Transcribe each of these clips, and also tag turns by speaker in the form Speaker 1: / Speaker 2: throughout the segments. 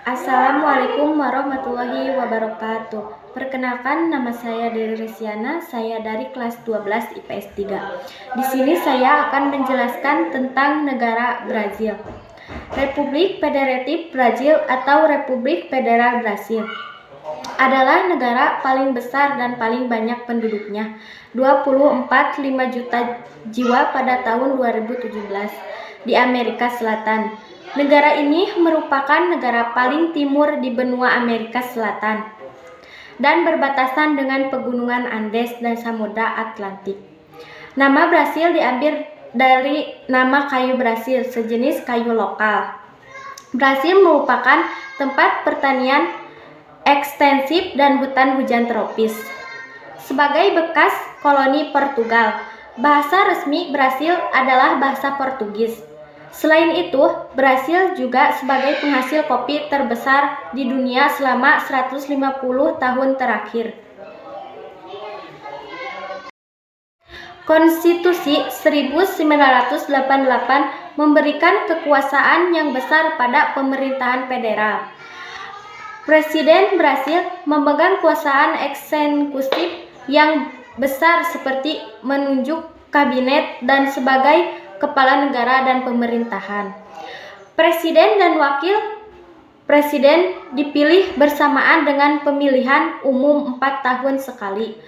Speaker 1: Assalamualaikum warahmatullahi wabarakatuh. Perkenalkan, nama saya Deri Resiana, saya dari kelas 12 IPS 3. Di sini saya akan menjelaskan tentang negara Brazil. Republik Federatif Brazil atau Republik Federal Brasil adalah negara paling besar dan paling banyak penduduknya, 24,5 juta jiwa pada tahun 2017 di Amerika Selatan. Negara ini merupakan negara paling timur di benua Amerika Selatan dan berbatasan dengan pegunungan Andes dan Samudra Atlantik. Nama Brasil diambil dari nama kayu Brasil, sejenis kayu lokal. Brasil merupakan tempat pertanian ekstensif dan hutan hujan tropis. Sebagai bekas koloni Portugal, bahasa resmi Brasil adalah bahasa Portugis. Selain itu, Brasil juga sebagai penghasil kopi terbesar di dunia selama 150 tahun terakhir. Konstitusi 1988 memberikan kekuasaan yang besar pada pemerintahan federal. Presiden Brasil memegang kuasaan eksekutif yang besar seperti menunjuk kabinet dan sebagai kepala negara dan pemerintahan. Presiden dan wakil presiden dipilih bersamaan dengan pemilihan umum 4 tahun sekali.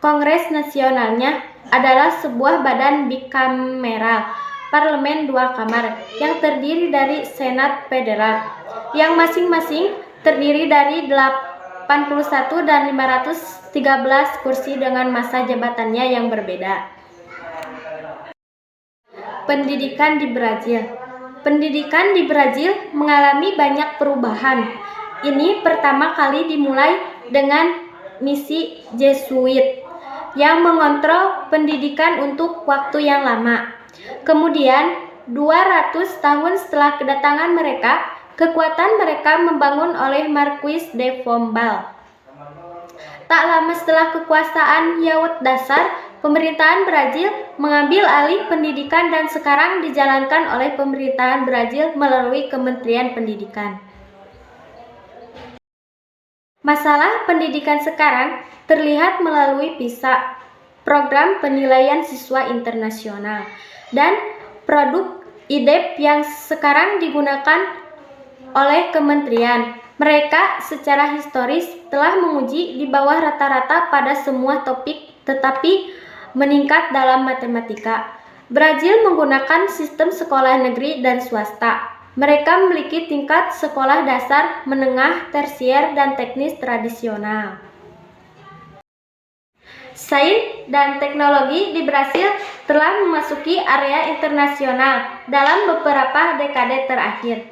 Speaker 1: Kongres nasionalnya adalah sebuah badan bikameral, parlemen 2 kamar, yang terdiri dari Senat Federal, yang masing-masing terdiri dari 81 dan 513 kursi dengan masa jabatannya yang berbeda. Pendidikan di Brazil. Pendidikan di Brazil mengalami banyak perubahan. Ini pertama kali dimulai dengan misi Jesuit yang mengontrol pendidikan untuk waktu yang lama. Kemudian, 200 tahun setelah kedatangan mereka, kekuatan mereka membangun oleh Marquis de Pombal. Tak lama setelah kekuasaan Yaud Dasar, pemerintahan Brazil mengambil alih pendidikan dan sekarang dijalankan oleh pemerintahan Brazil melalui Kementerian Pendidikan. Masalah pendidikan sekarang terlihat melalui PISA, program penilaian siswa internasional, dan produk IDEP yang sekarang digunakan oleh kementerian. Mereka secara historis telah menguji di bawah rata-rata pada semua topik, tetapi meningkat dalam matematika. Brazil menggunakan sistem sekolah negeri dan swasta. Mereka memiliki tingkat sekolah dasar, menengah, tersier, dan teknis tradisional. Sains dan teknologi di Brasil telah memasuki area internasional dalam beberapa dekade terakhir.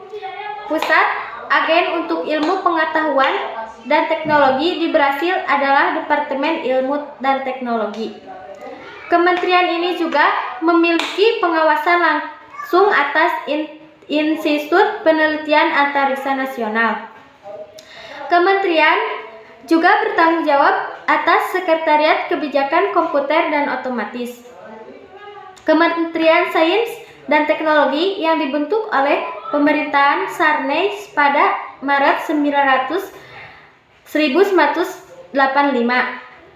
Speaker 1: Pusat agen untuk ilmu pengetahuan dan teknologi di Brasil adalah Departemen Ilmu dan Teknologi. Kementerian ini juga memiliki pengawasan langsung atas Institut Penelitian Antariksa Nasional. Kementerian juga bertanggung jawab atas Sekretariat Kebijakan Komputer dan Otomatis. Kementerian Sains dan Teknologi yang dibentuk oleh pemerintahan Sarney pada Maret 1985.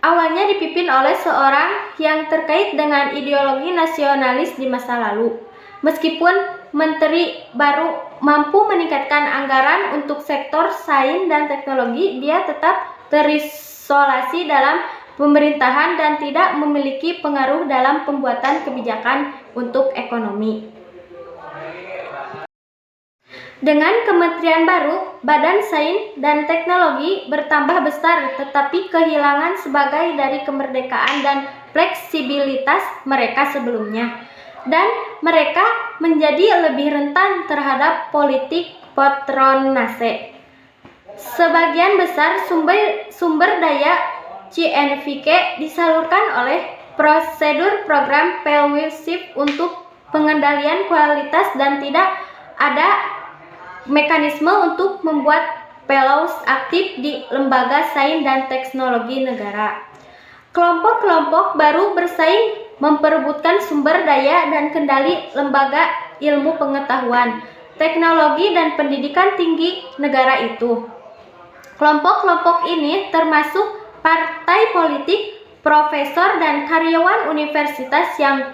Speaker 1: Awalnya dipimpin oleh seorang yang terkait dengan ideologi nasionalis di masa lalu. Meskipun menteri baru mampu meningkatkan anggaran untuk sektor sains dan teknologi, dia tetap terisolasi dalam pemerintahan dan tidak memiliki pengaruh dalam pembuatan kebijakan untuk ekonomi. Dengan kementerian baru, Badan Sains dan Teknologi bertambah besar tetapi kehilangan sebagai dari kemerdekaan dan fleksibilitas mereka sebelumnya. Dan mereka menjadi lebih rentan terhadap politik patronase. Sebagian besar sumber daya CNVK disalurkan oleh prosedur program fellowship untuk pengendalian kualitas dan tidak ada mekanisme untuk membuat fellows aktif di lembaga sains dan teknologi negara. Kelompok-kelompok baru bersaing memperebutkan sumber daya dan kendali lembaga ilmu pengetahuan. teknologi, dan pendidikan tinggi negara itu. Kelompok-kelompok ini termasuk partai politik, profesor, dan karyawan universitas yang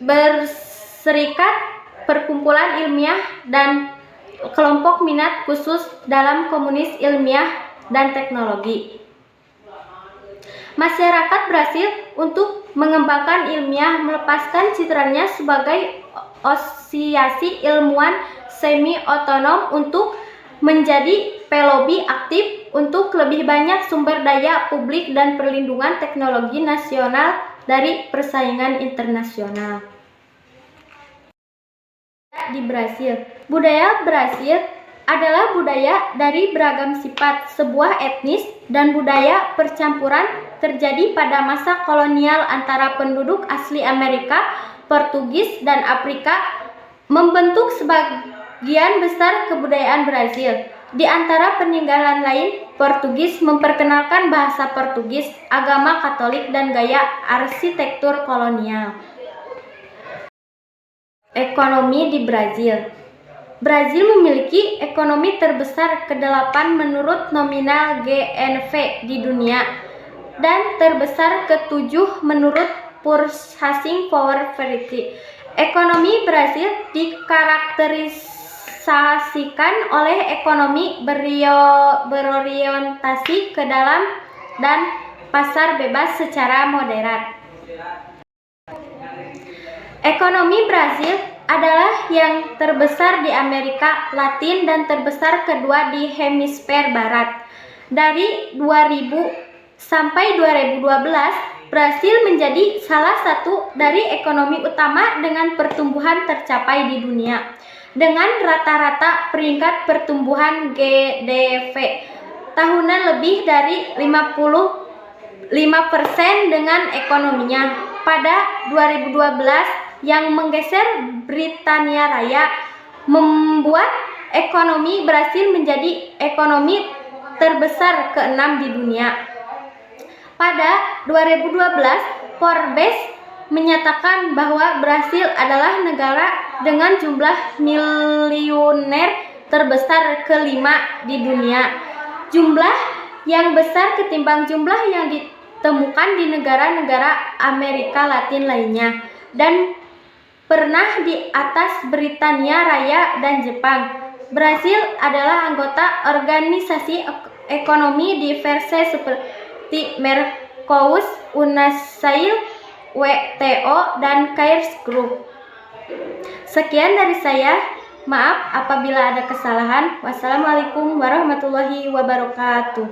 Speaker 1: berserikat, perkumpulan ilmiah, dan kelompok minat khusus dalam komunis ilmiah dan teknologi. Masyarakat Brasil untuk mengembangkan ilmiah melepaskan citranya sebagai asosiasi ilmuwan semi-otonom untuk menjadi pelobi aktif untuk lebih banyak sumber daya publik dan perlindungan teknologi nasional dari persaingan internasional. Di Brasil, budaya Brasil adalah budaya dari beragam sifat. Sebuah etnis dan budaya percampuran terjadi pada masa kolonial antara penduduk asli Amerika, Portugis, dan Afrika membentuk sebagian besar kebudayaan Brasil. Di antara peninggalan lain, Portugis memperkenalkan bahasa Portugis, agama Katolik, dan gaya arsitektur kolonial. Ekonomi di Brasil. Brasil memiliki ekonomi terbesar ke-8 menurut nominal GNV di dunia dan terbesar ke-7 menurut Purchasing Power Parity. Ekonomi Brasil dikarakterisasikan oleh ekonomi berorientasi ke dalam dan pasar bebas secara moderat. Ekonomi Brasil adalah yang terbesar di Amerika Latin dan terbesar kedua di hemisfer barat. Dari 2000 sampai 2012, Brasil menjadi salah satu dari ekonomi utama dengan pertumbuhan tercapai di dunia, dengan rata-rata peringkat pertumbuhan GDP tahunan lebih dari 55% dengan ekonominya pada 2012 yang menggeser Britania Raya, membuat ekonomi Brasil menjadi ekonomi terbesar ke-6 di dunia. Pada 2012, Forbes menyatakan bahwa Brasil adalah negara dengan jumlah miliuner terbesar ke-5 di dunia. Jumlah yang besar ketimbang jumlah yang ditemukan di negara-negara Amerika Latin lainnya, dan pernah di atas Britania Raya dan Jepang. Brasil adalah anggota organisasi ekonomi diverse seperti Mercosur, UNASIL, WTO, dan CAIRS Group. Sekian dari saya. Maaf apabila ada kesalahan. Wassalamualaikum warahmatullahi wabarakatuh.